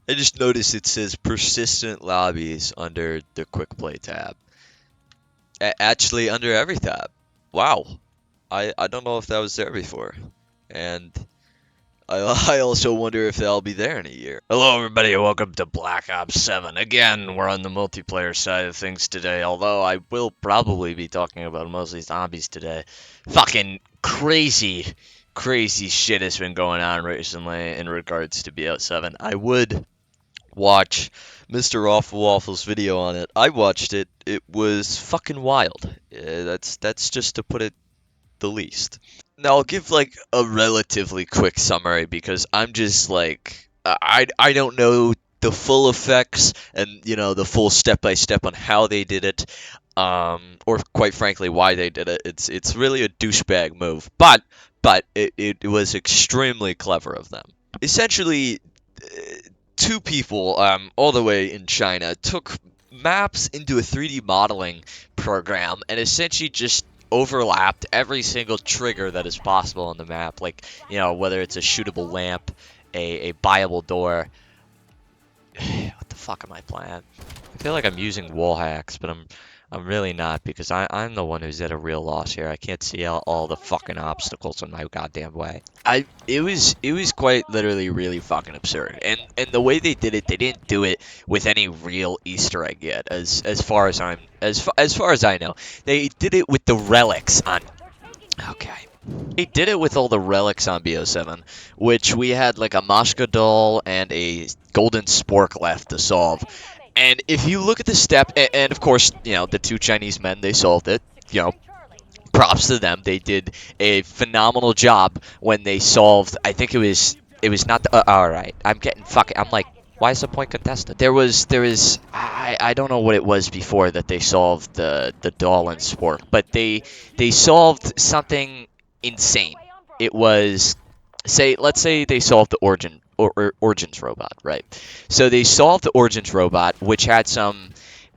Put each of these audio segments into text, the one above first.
I just noticed it says persistent lobbies under the quick play tab. Actually, under every tab. Wow. I don't know if that was there before. And I also wonder if they'll be there in a year. Hello, everybody, and welcome to Black Ops 7. Again, we're on the multiplayer side of things today, although I will probably be talking about mostly zombies today. Fucking crazy shit has been going on recently in regards to BO7. I would watch Mr. Awful Waffle's video on it. I watched it. It was fucking wild. That's just to put it the least. Now I'll give like a relatively quick summary because I'm just like I don't know the full effects and the full step by step on how they did it, or quite frankly why they did it. It's really a douchebag move, but it was extremely clever of them. Essentially, two people all the way in China took maps into a 3D modeling program and essentially just overlapped every single trigger that is possible on the map, like whether it's a shootable lamp, a buyable door. What the fuck am I playing? I feel like I'm using wall hacks, but I'm really not, because I'm the one who's at a real loss here. I can't see all the fucking obstacles in my goddamn way. It was quite literally really fucking absurd. And the way they did it, they didn't do it with any real Easter egg yet, as far as as far as I know. They did it with the relics on. Okay. They did it with all the relics on BO7, which we had like a Mashka doll and a golden spork left to solve. And if you look at the step, and of course, the two Chinese men, they solved it. You know, props to them. They did a phenomenal job when they solved. I think it was not the. All right, I'm getting fucking. I'm like, why is the point contested? There was. I don't know what it was before that they solved the doll and spork, but they solved something insane. It was, let's say they solved the Origins robot, right? So they solved the Origins robot, which had some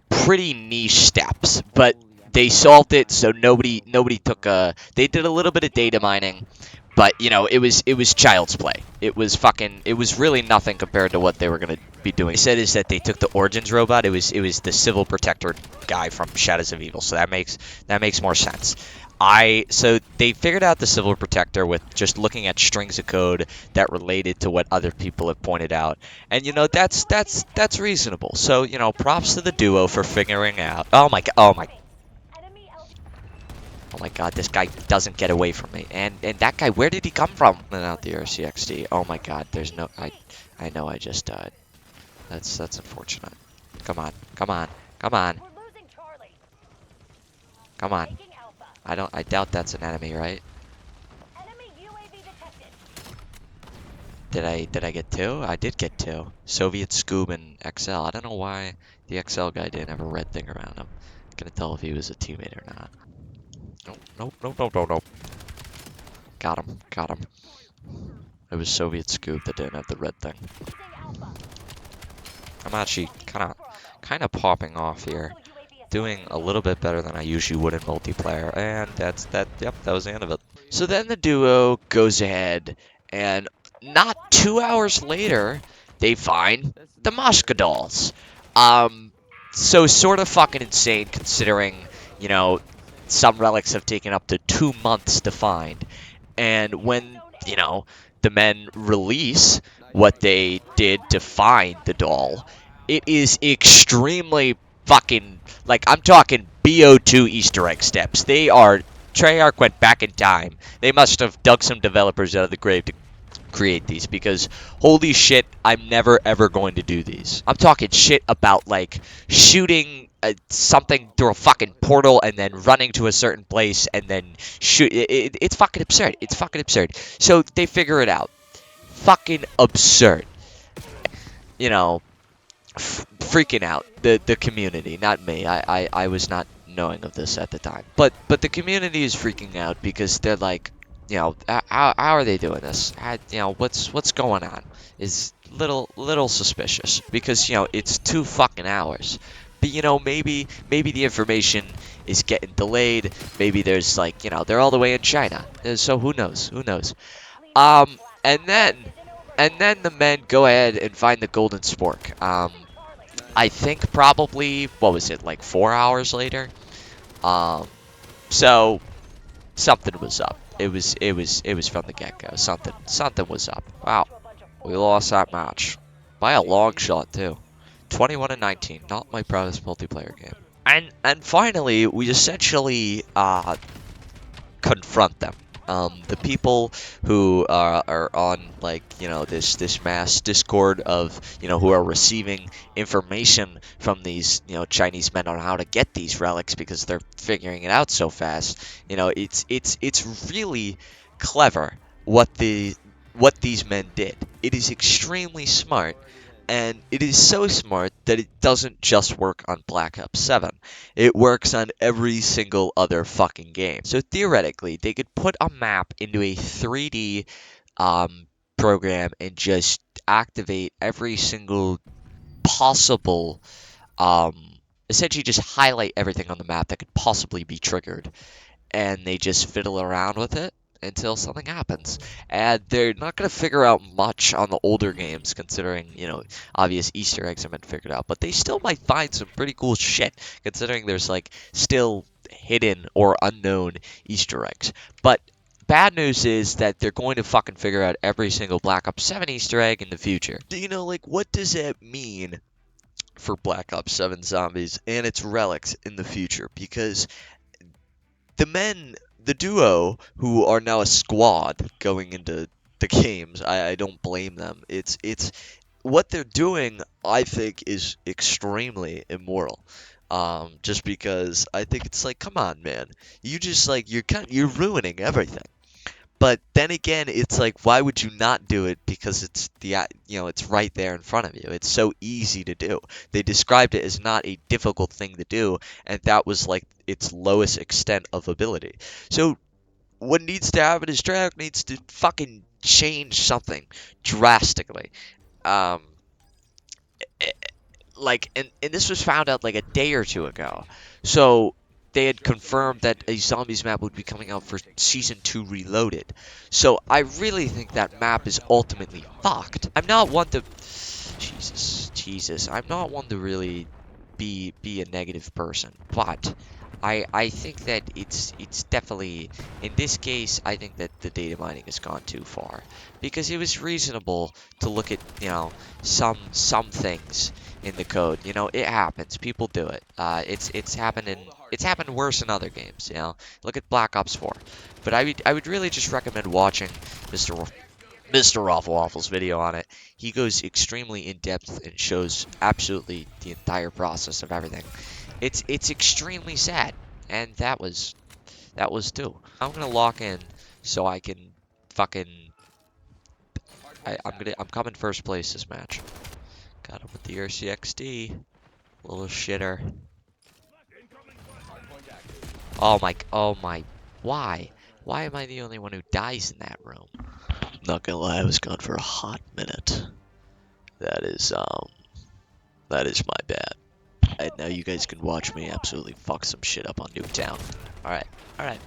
pretty niche steps, but they solved it so nobody took a. They did a little bit of data mining, but it was child's play. It was really nothing compared to what they were gonna be doing. They said is that they took the Origins robot. It was the Civil Protector guy from Shadows of Evil, so that makes more sense. So they figured out the Civil Protector with just looking at strings of code that related to what other people have pointed out, and that's reasonable. So props to the duo for figuring out. Oh my god, this guy doesn't get away from me. And that guy, where did he come from? And out the RCXD. Oh my god, there's no. I know I just died. That's unfortunate. Come on, come on, come on, come on. I doubt that's an enemy, right? Did I get two? I did get two. Soviet Scoob and XL. I don't know why the XL guy didn't have a red thing around him. Couldn't tell if he was a teammate or not. Nope, nope, nope, nope, nope, nope. Got him, got him. It was Soviet Scoop that didn't have the red thing. I'm actually kind of popping off here, doing a little bit better than I usually would in multiplayer, and yep, that was the end of it. So then the duo goes ahead, and not 2 hours later, they find the Moshka dolls. So sort of fucking insane considering, you know, some relics have taken up to 2 months to find. And when, the men release what they did to find the doll, it is extremely fucking, like, I'm talking BO2 Easter egg steps. Treyarch went back in time. They must have dug some developers out of the grave to create these, because holy shit, I'm never ever going to do these. I'm talking shit about like shooting something through a fucking portal and then running to a certain place and then shoot. It's fucking absurd. It's fucking absurd. So they figure it out. Fucking absurd. You know, freaking out the community, not me. I was not knowing of this at the time, but the community is freaking out because they're like, how are they doing this? What's going on? Is little suspicious because it's 2 fucking hours. But maybe the information is getting delayed. Maybe there's like they're all the way in China, so who knows? Who knows? And then And then the men go ahead and find the golden spork. I think probably, what was it, like 4 hours later? Um, so something was up. It was from the get-go. Something was up. Wow, we lost that match by a long shot too. 21-19, not my proudest multiplayer game. And finally, we essentially confront them. The people who are on, like, this mass Discord of, who are receiving information from these, Chinese men on how to get these relics because they're figuring it out so fast. It's really clever what these men did. It is extremely smart, and it is so smart that it doesn't just work on Black Ops 7. It works on every single other fucking game. So theoretically, they could put a map into a 3D program and just activate every single possible, um, essentially just highlight everything on the map that could possibly be triggered, and they just fiddle around with it until something happens. And they're not going to figure out much on the older games, considering, obvious Easter eggs have been figured out. But they still might find some pretty cool shit, considering there's, like, still hidden or unknown Easter eggs. But bad news is that they're going to fucking figure out every single Black Ops 7 Easter egg in the future. Like, what does that mean for Black Ops 7 Zombies and its relics in the future? Because the men, the duo, who are now a squad going into the games, I don't blame them. It's what they're doing, I think, is extremely immoral. Just because I think it's like, come on, man, you just, like, you're ruining everything. But then again, it's like, why would you not do it? Because it's right there in front of you. It's so easy to do. They described it as not a difficult thing to do, and that was like its lowest extent of ability. So what needs to happen is Treyarch needs to fucking change something drastically. Um, and this was found out like a day or two ago. So they had confirmed that a zombies map would be coming out for season 2 reloaded. So I really think that map is ultimately fucked. I'm not one to Jesus. I'm not one to really be a negative person, but I think that it's definitely, in this case, I think that the data mining has gone too far, because it was reasonable to look at, some things in the code. It happens. People do it. It's happened worse in other games. Look at Black Ops 4. But I would really just recommend watching Mr. Raffle Waffle's video on it. He goes extremely in depth and shows absolutely the entire process of everything. It's extremely sad, and that was too. I'm gonna lock in so I can fucking. I'm coming first place this match. Got him with the RCXD. Little shitter. Oh my, why? Why am I the only one who dies in that room? Not gonna lie, I was gone for a hot minute. That is my bad. And now you guys can watch me absolutely fuck some shit up on Nuketown. Alright. Well,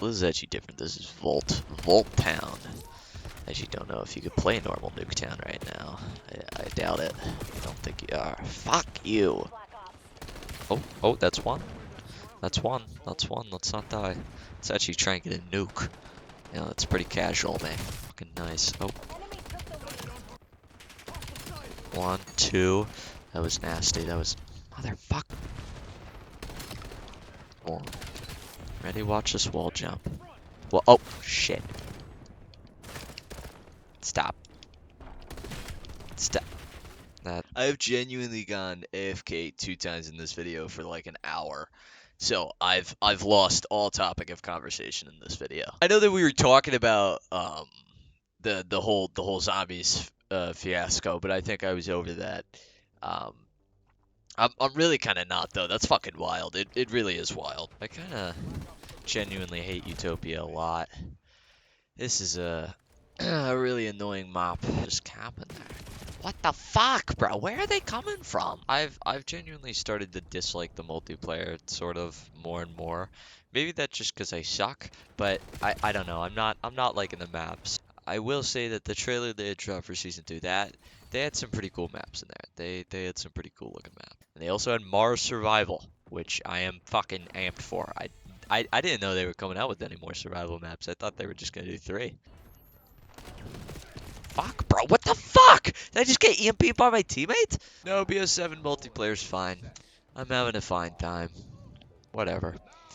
this is actually different. This is Volt Town. I actually don't know if you could play normal Nuketown right now. I doubt it. I don't think you are. Fuck you. Oh, that's one. Let's not die. Let's actually try and get a nuke. That's pretty casual, man. Fucking nice. Oh. 1, 2. That was nasty. That was... Motherfuck. Oh. Ready? Watch this wall jump. Well, oh, shit. Stop. I have genuinely gone AFK 2 times in this video for like an hour. So I've lost all topic of conversation in this video. I know that we were talking about the whole zombies fiasco, but I think I was over that. I'm really kind of not, though. That's fucking wild. It really is wild. I kind of genuinely hate Utopia a lot. This is a really annoying map. Just camping there. What the fuck, bro? Where are they coming from? I've genuinely started to dislike the multiplayer sort of more and more. Maybe that's just because I suck, but I don't know. I'm not liking the maps. I will say that the trailer they had dropped for season 2, that they had some pretty cool maps in there. They had some pretty cool looking maps. And they also had Mars Survival, which I am fucking amped for. I didn't know they were coming out with any more survival maps. I thought they were just gonna do 3. Fuck, bro, what the fuck? Did I just get EMP'd by my teammate? No, BO7 multiplayer's fine. I'm having a fine time. Whatever.